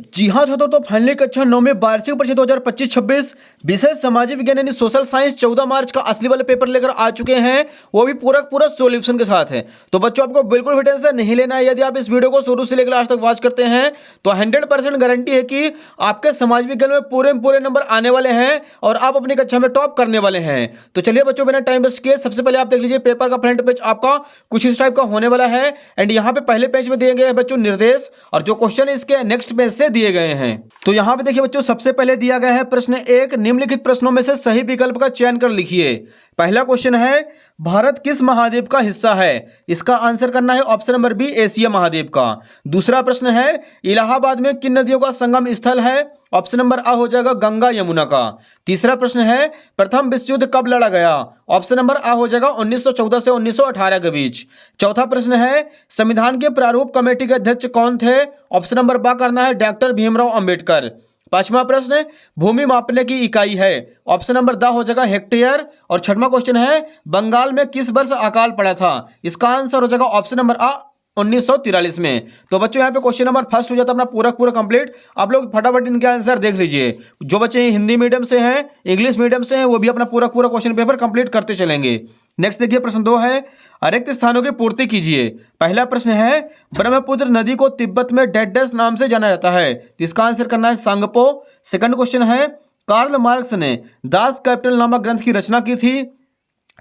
जी हाँ छात्रों, तो फाइनली कक्षा 9 में वार्षिक परीक्षा 2025-26 विषय सामाजिक विज्ञान यानी सोशल साइंस 14 मार्च का असली वाले पेपर लेकर आ चुके हैं, वो भी पूरा पूरा सॉल्यूशन के साथ है। तो बच्चों आपको बिल्कुल भी टेंशन नहीं लेना है। यदि आप इस वीडियो को शुरू से लेकर आज तक वॉच करते हैं तो 100% गारंटी है कि आपके समाज विज्ञान में पूरे नंबर आने वाले हैं और आप अपनी कक्षा में टॉप करने वाले हैं। तो चलिए बच्चों, बिना टाइम वेस्ट किए सबसे पहले आप देख लीजिए पेपर का फ्रंट पेज आपका कुछ इस टाइप का होने वाला है। एंड यहाँ पे पहले पेज में दिए गए हैं बच्चों निर्देश, और जो क्वेश्चन इसके नेक्स्ट पेज से दिए गए हैं। तो यहाँ पे देखिए बच्चों, सबसे पहले दिया गया है प्रश्न 1, निम्नलिखित प्रश्नों में से सही विकल्प का चयन कर लिखिए। पहला क्वेश्चन है, भारत किस महाद्वीप का हिस्सा है? इसका आंसर करना है ऑप्शन नंबर बी, एशिया महाद्वीप का। दूसरा प्रश्न है, इलाहाबाद में किन नदियों का संगम स्थल है? ऑप्शन नंबर आ हो जाएगा गंगा यमुना का। तीसरा प्रश्न है, प्रथम विश्व युद्ध कब लड़ा गया? ऑप्शन नंबर आ हो जाएगा 1914 से 1918 के बीच। चौथा प्रश्न है, संविधान के प्रारूप कमेटी के अध्यक्ष कौन थे? ऑप्शन नंबर बा करना है डॉक्टर भीमराव अंबेडकर। पांचवा प्रश्न, भूमि मापने की इकाई है? ऑप्शन नंबर दा हो जाएगा हेक्टेयर। और छठवां क्वेश्चन है, बंगाल में किस वर्ष अकाल पड़ा था? इसका आंसर हो जाएगा ऑप्शन नंबर आ 1943 में। तो बच्चों यहाँ पे क्वेश्चन नंबर फर्स्ट हो जाता है अपना पूरा कंप्लीट। आप लोग फटाफट इनके आंसर देख लीजिए। जो बच्चे हिंदी मीडियम से हैं, इंग्लिश मीडियम से हैं, वो भी अपना पूरा क्वेश्चन पेपर कंप्लीट करते चलेंगे। नेक्स्ट देखिए प्रश्न 2 है, रिक्त स्थानों की पूर्ति कीजिए। पहला प्रश्न है, ब्रह्मपुत्र नदी को तिब्बत में डैश नाम से जाना जाता है, तो इसका आंसर करना है सांगपो। सेकंड क्वेश्चन है, कार्ल मार्क्स ने दास कैपिटल नामक ग्रंथ की रचना की थी।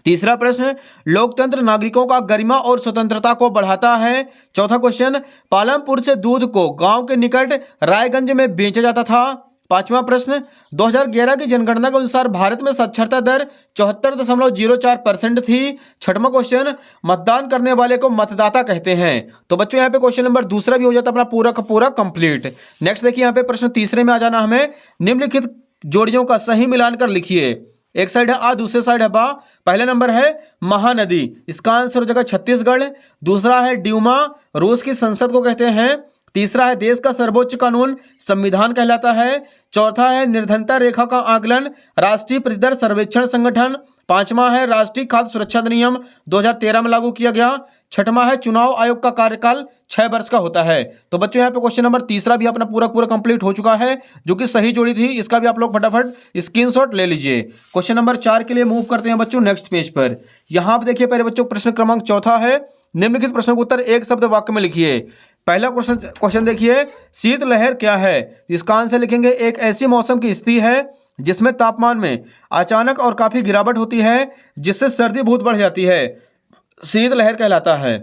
तीसरा प्रश्न, लोकतंत्र नागरिकों का गरिमा और स्वतंत्रता को बढ़ाता है। चौथा क्वेश्चन, पालमपुर से दूध को गांव के निकट रायगंज में बेचा जाता था। पांचवा प्रश्न, 2011 की जनगणना के अनुसार भारत में साक्षरता दर 74.04% थी। छठवां क्वेश्चन, मतदान करने वाले को मतदाता कहते हैं। तो बच्चों यहाँ पे क्वेश्चन नंबर दूसरा भी हो जाता है अपना पूरा का पूरा कंप्लीट। नेक्स्ट देखिए यहाँ पे प्रश्न तीसरे में आ जाना हमें, निम्नलिखित जोड़ियों का सही मिलान कर लिखिए। एक साइड है आ, दूसरे साइड है बा। पहला नंबर है महानदी, इसका आंसर हो जाएगा छत्तीसगढ़। दूसरा है ड्यूमा, रूस की संसद को कहते हैं। तीसरा है देश का सर्वोच्च कानून संविधान कहलाता है। चौथा है निर्धनता रेखा का आकलन राष्ट्रीय प्रतिदर सर्वेक्षण संगठन। पांचवा है राष्ट्रीय खाद्य सुरक्षा अधिनियम 2013 में लागू किया गया। छठवां है चुनाव आयोग का कार्यकाल 6 वर्ष का होता है। तो बच्चों यहाँ पे क्वेश्चन नंबर तीसरा भी अपना पूरा कंप्लीट हो चुका है, जो कि सही जोड़ी थी। इसका भी आप लोग फटाफट स्क्रीनशॉट ले लीजिए। क्वेश्चन नंबर 4 के लिए मूव करते हैं बच्चों नेक्स्ट पेज पर। यहाँ पे देखिए पहले बच्चों प्रश्न क्रमांक चौथा है, निम्नलिखित प्रश्नों का उत्तर एक शब्द वाक्य में लिखिए। पहला क्वेश्चन देखिए, शीतलहर क्या है? इसका आंसर लिखेंगे एक ऐसी मौसम की स्थिति है जिसमें तापमान में अचानक और काफी गिरावट होती है, जिससे सर्दी बहुत बढ़ जाती है, शीतलहर कहलाता है।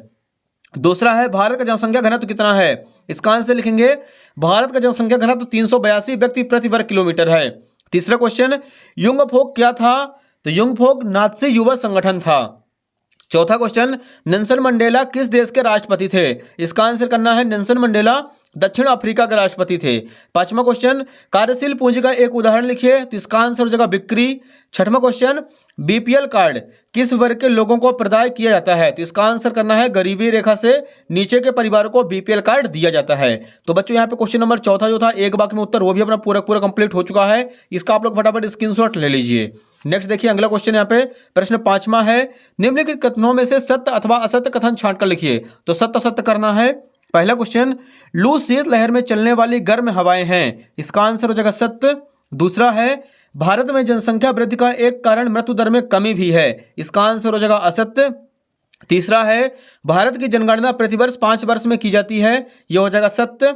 दूसरा है भारत का जनसंख्या घनत्व कितना है? इसका आंसर लिखेंगे भारत का जनसंख्या घनत्व 382 व्यक्ति प्रति वर्ग किलोमीटर है। तीसरा क्वेश्चन, युंगफोक क्या था? तो युंगफोक नात्सी युवा संगठन था। चौथा क्वेश्चन, नेल्सन मंडेला किस देश के राष्ट्रपति थे? इसका आंसर करना है नेल्सन मंडेला दक्षिण अफ्रीका के राष्ट्रपति थे। पांचवा क्वेश्चन, कार्यशील पूंजी का एक उदाहरण लिखिए, तो इसका आंसर हो जाएगा बिक्री। छठवां क्वेश्चन, बीपीएल कार्ड किस वर्ग के लोगों को प्रदान किया जाता है? तो इसका आंसर करना है गरीबी रेखा से नीचे के परिवारों को बीपीएल कार्ड दिया जाता है। तो बच्चों यहाँ पे क्वेश्चन नंबर चौथा जो था एक वाक्य में उत्तर, वो भी अपना पूरा कंप्लीट हो चुका है। इसका आप लोग फटाफट स्क्रीनशॉट ले लीजिए। नेक्स्ट देखिए अगला क्वेश्चन यहाँ पे प्रश्न 5वां है, निम्नलिखित कथनों में से सत्य अथवा असत्य कथन छांट कर लिखिए। तो सत्य असत्य करना है। पहला क्वेश्चन, लू शीतलहर में चलने वाली गर्म हवाएं हैं, इसका आंसर हो जाएगा सत्य। दूसरा है, भारत में जनसंख्या वृद्धि का एक कारण मृत्यु दर में कमी भी है, इसका आंसर हो जाएगा असत्य। तीसरा है, भारत की जनगणना प्रतिवर्ष 5 वर्ष में की जाती है, यह हो जाएगा सत्य।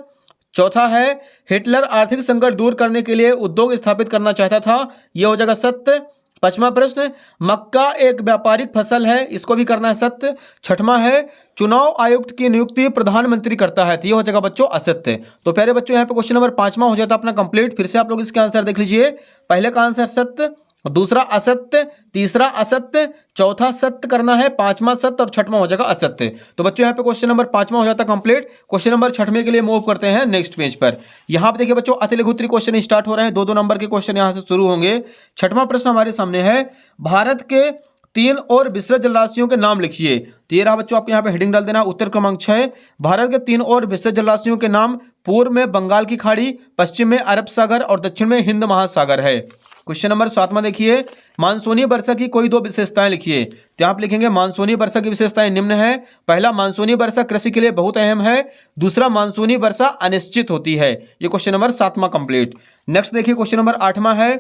चौथा है, हिटलर आर्थिक संकट दूर करने के लिए उद्योग स्थापित करना चाहता था, यह हो जाएगा सत्य। पांचवा प्रश्न, मक्का एक व्यापारिक फसल है, इसको भी करना है सत्य। छठवां है, चुनाव आयुक्त की नियुक्ति प्रधानमंत्री करता है, तो ये हो जाएगा बच्चों असत्य। तो प्यारे बच्चों यहाँ पे क्वेश्चन नंबर 5वां हो जाता अपना कंप्लीट। फिर से आप लोग इसके आंसर देख लीजिए। पहले का आंसर सत्य, दूसरा असत्य, तीसरा असत्य, चौथा सत्य करना है, पांचवा सत्य और छठवां हो जाएगा असत्य। तो बच्चों यहाँ पे क्वेश्चन नंबर 5वां हो जाता कंप्लीट। क्वेश्चन नंबर 6वें के लिए मूव करते हैं नेक्स्ट पेज पर। यहाँ पे देखिए बच्चों अति लघु उत्तरीय क्वेश्चन स्टार्ट हो रहे हैं, 2-2 नंबर के क्वेश्चन यहाँ से शुरू होंगे। छठवां प्रश्न हमारे सामने है, भारत के 3 और विस्तृत जलराशियों के नाम लिखिए। तो ये रहा बच्चों, आपको यहाँ पे हेडिंग डाल देना। उत्तर क्रमांक 6, भारत के 3 और विस्तृत जलराशियों के नाम पूर्व में बंगाल की खाड़ी, पश्चिम में अरब सागर और दक्षिण में हिंद महासागर है। क्वेश्चन नंबर 7वां देखिए, मानसूनी वर्षा की कोई दो विशेषताएं लिखिए। तो यहाँ आप लिखेंगे मानसूनी वर्षा की विशेषताएं निम्न है। पहला, मानसूनी वर्षा कृषि के लिए बहुत अहम है। दूसरा, मानसूनी वर्षा अनिश्चित होती है। ये क्वेश्चन नंबर 7वां कंप्लीट। नेक्स्ट देखिए क्वेश्चन नंबर 8वां है,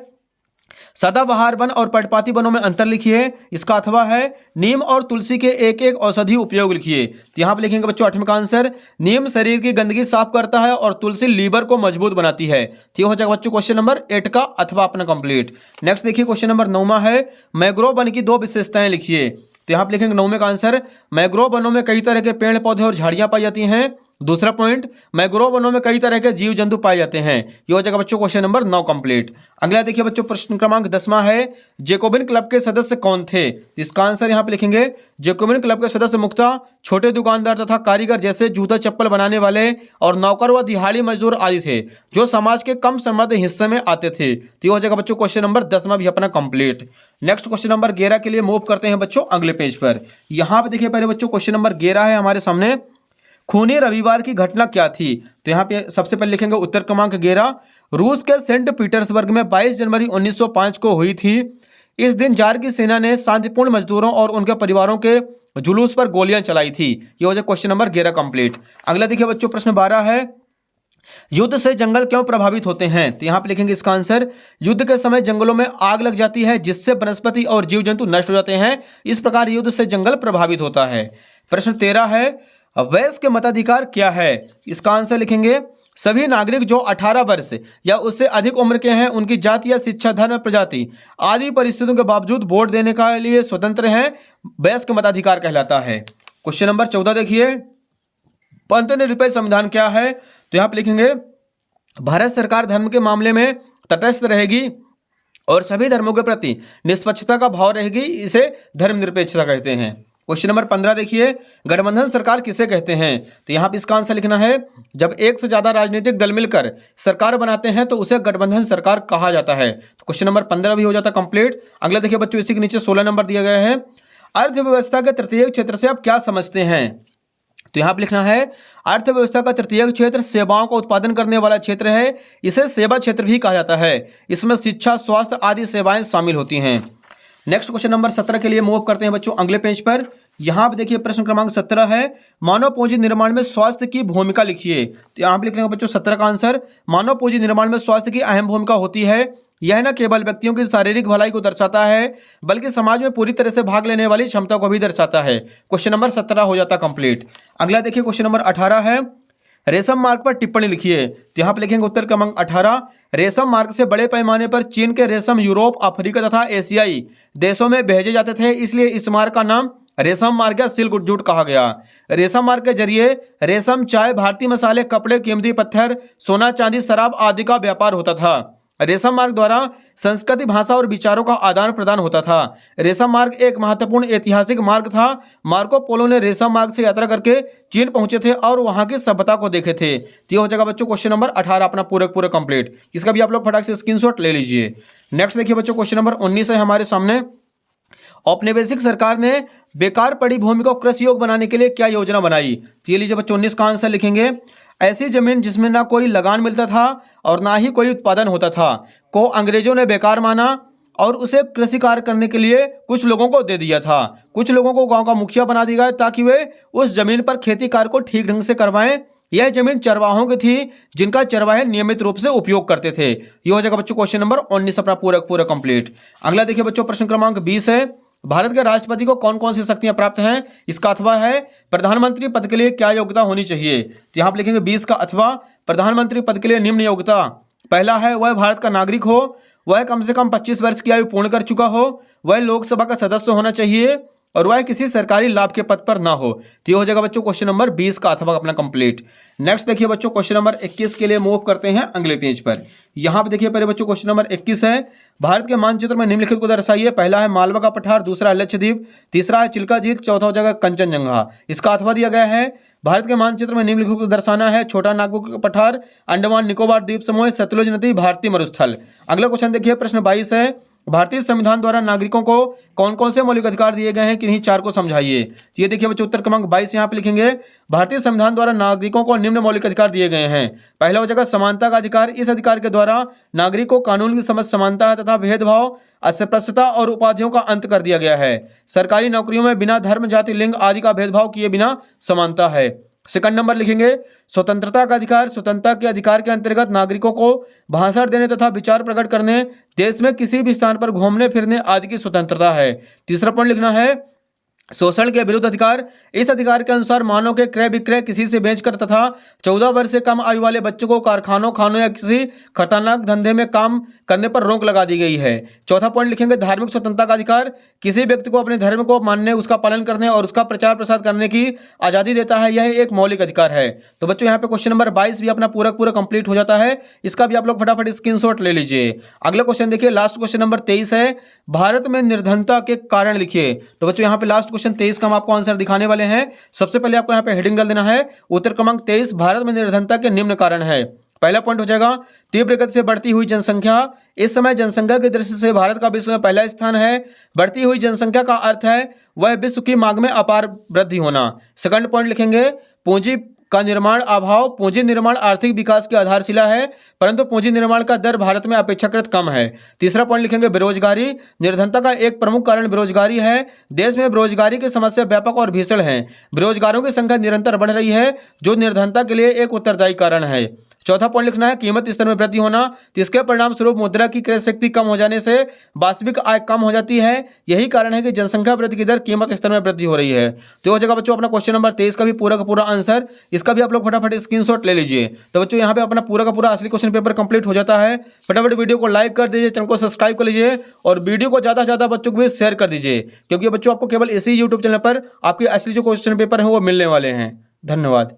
सदाबहार वन और पर्णपाती वनों में अंतर लिखिए। इसका अथवा है, नीम और तुलसी के एक एक औषधि उपयोग लिखिए। तो यहाँ पे लिखेंगे बच्चों 8वें का आंसर, नीम शरीर की गंदगी साफ करता है और तुलसी लीवर को मजबूत बनाती है। तो ये हो जाएगा बच्चों क्वेश्चन नंबर 8 का अथवा अपना कंप्लीट। नेक्स्ट देखिए क्वेश्चन नंबर 9वां है, मैंग्रोव वन की दो विशेषताएं लिखिए। तो यहाँ पे लिखेंगे 9वें का आंसर, मैंग्रोव वनों में कई तरह के पेड़ पौधे और झाड़ियां पाई जाती हैं। दूसरा पॉइंट, मैंग्रोव वनों में कई तरह के जीव जंतु पाए जाते हैं। ये हो जाएगा बच्चों क्वेश्चन नंबर 9 कंप्लीट। अगला देखिए बच्चों प्रश्न क्रमांक 10वां है, जेकोबिन क्लब के सदस्य कौन थे। इसका आंसर यहाँ पे लिखेंगे, जेकोबिन क्लब के सदस्य मुख्यतः छोटे दुकानदार तथा कारीगर जैसे जूता चप्पल बनाने वाले और नौकर व दिहाड़ी मजदूर आदि थे, जो समाज के कम समृद्ध हिस्से में आते थे। तो ये हो जाएगा बच्चों क्वेश्चन नंबर 10वां भी अपना कंप्लीट। नेक्स्ट क्वेश्चन नंबर 11 के लिए मूव करते हैं बच्चों अगले पेज पर। यहाँ पे देखिए पहले बच्चों क्वेश्चन नंबर 11 है हमारे सामने, खूनी रविवार की घटना क्या थी। तो यहाँ पे सबसे पहले लिखेंगे उत्तर क्रमांक 11, रूस के सेंट पीटर्सबर्ग में 22 जनवरी 1905 को हुई थी। इस दिन जार की सेना ने शांतिपूर्ण मजदूरों और उनके परिवारों के जुलूस पर गोलियां चलाई थी। ये हो जाए क्वेश्चन नंबर 11 कंप्लीट। अगला देखिए बच्चों प्रश्न 12 है, युद्ध से जंगल क्यों प्रभावित होते हैं। तो यहाँ पे लिखेंगे इसका आंसर, युद्ध के समय जंगलों में आग लग जाती है जिससे वनस्पति और जीव जंतु नष्ट हो जाते हैं। इस प्रकार युद्ध से जंगल प्रभावित होता है। प्रश्न 13 है, वयस्क के मताधिकार क्या है। इसका आंसर लिखेंगे, सभी नागरिक जो 18 वर्ष या उससे अधिक उम्र के हैं, उनकी जाति या शिक्षा, धर्म, प्रजाति आदि परिस्थितियों के बावजूद वोट देने के लिए स्वतंत्र हैं, वयस्क मताधिकार कहलाता है। क्वेश्चन नंबर 14 देखिए, पंथनिरपेक्ष संविधान क्या है। तो यहाँ पे लिखेंगे, भारत सरकार धर्म के मामले में तटस्थ रहेगी और सभी धर्मों के प्रति निष्पक्षता का भाव रहेगी, इसे धर्मनिरपेक्षता कहते हैं। क्वेश्चन नंबर 15 देखिए, गठबंधन सरकार किसे कहते हैं। तो यहाँ पे इसका आंसर लिखना है, जब एक से ज्यादा राजनीतिक दल मिलकर सरकार बनाते हैं तो उसे गठबंधन सरकार कहा जाता है। तो क्वेश्चन नंबर 15 भी हो जाता कंप्लीट। अगला देखिए बच्चों, इसी के नीचे 16 नंबर दिया गया है, अर्थव्यवस्था के तृतीय क्षेत्र से आप क्या समझते हैं। तो यहाँ पे लिखना है, अर्थव्यवस्था का तृतीय क्षेत्र सेवाओं का उत्पादन करने वाला क्षेत्र है, इसे सेवा क्षेत्र भी कहा जाता है। इसमें शिक्षा, स्वास्थ्य आदि सेवाएं शामिल होती हैं। नेक्स्ट क्वेश्चन नंबर 17 के लिए मूव करते हैं बच्चों अगले पेज पर। यहाँ पे देखिए प्रश्न क्रमांक 17 है, मानव पूंजी निर्माण में स्वास्थ्य की भूमिका लिखिए। तो यहाँ पे लिख लेंगे बच्चों 17 का आंसर, मानव पूंजी निर्माण में स्वास्थ्य की अहम भूमिका होती है। यह न केवल व्यक्तियों की शारीरिक भलाई को दर्शाता है, बल्कि समाज में पूरी तरह से भाग लेने वाली क्षमता को भी दर्शाता है। क्वेश्चन नंबर 17 हो जाता कंप्लीट। अगला देखिए क्वेश्चन नंबर 18 है, रेशम मार्ग पर टिप्पणी लिखिए। तो यहाँ पे लिखेंगे उत्तर क्रमांक 18, रेशम मार्ग से बड़े पैमाने पर चीन के रेशम यूरोप, अफ्रीका तथा एशियाई देशों में भेजे जाते थे, इसलिए इस मार्ग का नाम रेशम मार्ग या सिल्क जूट कहा गया। रेशम मार्ग के जरिए रेशम, चाय, भारतीय मसाले, कपड़े, कीमती पत्थर, सोना, चांदी, शराब आदि का व्यापार होता था। रेशम मार्ग द्वारा संस्कृति, भाषा और विचारों का आदान प्रदान होता था। रेशम मार्ग एक महत्वपूर्ण ऐतिहासिक मार्ग था। मार्को पोलो ने रेशम मार्ग से यात्रा करके चीन पहुंचे थे और वहां की सभ्यता को देखे थे। तो ये हो जाएगा बच्चों क्वेश्चन नंबर 18 अपना पूरा कंप्लीट। इसका भी आप लोग फटाक से स्क्रीनशॉट ले लीजिए। नेक्स्ट देखिए बच्चों क्वेश्चन नंबर 19 है हमारे सामने, औपनिवेशिक सरकार ने बेकार पड़ी भूमि को कृषि योग्य बनाने के लिए क्या योजना बनाई। तो ये लीजिए बच्चों 19 का आंसर लिखेंगे, ऐसी जमीन जिसमें ना कोई लगान मिलता था और ना ही कोई उत्पादन होता था को अंग्रेजों ने बेकार माना और उसे कृषि कार्य करने के लिए कुछ लोगों को दे दिया था। कुछ लोगों को गांव का मुखिया बना दिया गया ताकि वे उस जमीन पर खेती कार्य को ठीक ढंग से करवाएं। यह जमीन चरवाहों की थी, जिनका चरवाहे नियमित रूप से उपयोग करते थे। ये हो जाएगा बच्चों क्वेश्चन नंबर 19 अपना पूरा कंप्लीट। अगला देखिए बच्चों प्रश्न क्रमांक 20 है, भारत के राष्ट्रपति को कौन कौन सी शक्तियां प्राप्त हैं। इसका अथवा है, प्रधानमंत्री पद के लिए क्या योग्यता होनी चाहिए। तो यहाँ पे लिखेंगे 20 का अथवा, प्रधानमंत्री पद के लिए निम्न योग्यता, पहला है वह भारत का नागरिक हो, वह कम से कम 25 वर्ष की आयु पूर्ण कर चुका हो, वह लोकसभा का सदस्य होना चाहिए और वह किसी सरकारी लाभ के पद पर ना हो। तो ये हो जाएगा बच्चों क्वेश्चन नंबर 20 का अथवा अपना कंप्लीट। नेक्स्ट देखिए बच्चों क्वेश्चन नंबर 21 के लिए मूव करते हैं अगले पेज पर। यहाँ पे देखिए पहले बच्चों क्वेश्चन नंबर 21 है, भारत के मानचित्र में निम्नलिखित को दर्शाइए। पहला है मालवा का पठार, दूसरा है लक्षद्वीप, तीसरा है चिल्का झील, चौथा हो जाएगा कंचनजंगा। इसका अथवा दिया गया है, भारत के मानचित्र में निम्नलिखित को दर्शाना है, छोटा नागपुर का पठार, अंडमान निकोबार द्वीप समूह, सतलुज नदी, भारतीय मरुस्थल। अगला क्वेश्चन देखिए प्रश्न 22 है, भारतीय संविधान द्वारा नागरिकों को कौन कौन से मौलिक अधिकार दिए गए हैं, किन्हीं चार को समझाइए। तो ये देखिए बच्चों, उत्तर क्रमांक 22 यहाँ पे लिखेंगे। भारतीय संविधान द्वारा नागरिकों को निम्न मौलिक अधिकार दिए गए हैं। पहला हो जाएगा समानता का अधिकार। इस अधिकार के द्वारा नागरिक को कानून की समझ समानता तथा भेदभाव, अस्पृश्यता और उपाधियों का अंत कर दिया गया है। सरकारी नौकरियों में बिना धर्म, जाति, लिंग आदि का भेदभाव किए बिना समानता है। सेकंड नंबर लिखेंगे स्वतंत्रता का अधिकार। स्वतंत्रता के अधिकार के अंतर्गत नागरिकों को भाषण देने तथा विचार प्रकट करने, देश में किसी भी स्थान पर घूमने फिरने आदि की स्वतंत्रता है। तीसरा पॉइंट लिखना है शोषण के विरुद्ध अधिकार। इस अधिकार के अनुसार मानव के क्रय विक्रय, किसी से बेचकर तथा 14 वर्ष से कम आयु वाले बच्चों को कारखानों, खानों या किसी खतरनाक धंधे में काम करने पर रोक लगा दी गई है। चौथा पॉइंट लिखेंगे धार्मिक स्वतंत्रता का अधिकार। किसी व्यक्ति को अपने धर्म को मानने, उसका पालन करने और उसका प्रचार प्रसार करने की आज़ादी देता है। यह एक मौलिक अधिकार है। तो बच्चों यहाँ पे क्वेश्चन नंबर 22 भी अपना पूरा कंप्लीट हो जाता है। इसका भी आप लोग फटाफट स्क्रीनशॉट ले लीजिए। अगला क्वेश्चन देखिए, लास्ट क्वेश्चन नंबर 23 है, भारत में निर्धनता के कारण लिखिए। तो बच्चों यहाँ पे लास्ट क्वेश्चन 23 का हम आपको आंसर दिखाने वाले हैं। सबसे पहले आपको यहाँ पे हेडिंग डाल देना है, उत्तर क्रमांक 23, भारत में निर्धनता के निम्न कारण है। पहला पॉइंट हो जाएगा तीव्र गति से बढ़ती हुई जनसंख्या। इस समय जनसंख्या की दृष्टि से भारत का विश्व में पहला स्थान है। बढ़ती हुई जनसंख्या का अर्थ है वह विश्व की मांग में अपार वृद्धि होना। सेकंड पॉइंट लिखेंगे पूंजी का निर्माण अभाव। पूंजी निर्माण आर्थिक विकास की आधारशिला है, परंतु पूंजी निर्माण का दर भारत में अपेक्षाकृत कम है। तीसरा पॉइंट लिखेंगे बेरोजगारी। निर्धनता का एक प्रमुख कारण बेरोजगारी है। देश में बेरोजगारी की समस्या व्यापक और भीषण है। बेरोजगारों की संख्या निरंतर बढ़ रही है, जो निर्धनता के लिए एक उत्तरदायी कारण है। चौथा पॉइंट लिखना है कीमत स्तर में वृद्धि होना। जिसके परिणाम स्वरूप मुद्रा की क्रय शक्ति कम हो जाने से वास्तविक आय कम हो जाती है। यही कारण है कि जनसंख्या वृद्धि की दर कीमत स्तर में वृद्धि हो रही है। तो हो जाएगा बच्चों अपना क्वेश्चन नंबर 23 का भी पूरा आंसर। इसका भी आप लोग फटाफट स्क्रीनशॉट ले लीजिए। तो बच्चों यहाँ पे अपना पूरा असली क्वेश्चन पेपर कंप्लीट हो जाता है। फटाफट वीडियो को लाइक कर दीजिए, चैनल को सब्सक्राइब कर लीजिए और वीडियो को ज़्यादा से ज़्यादा बच्चों को भी शेयर कर दीजिए, क्योंकि बच्चों आपको केवल इसी यूट्यूब चैनल पर आपके असली जो क्वेश्चन पेपर हैं वो मिलने वाले हैं। धन्यवाद।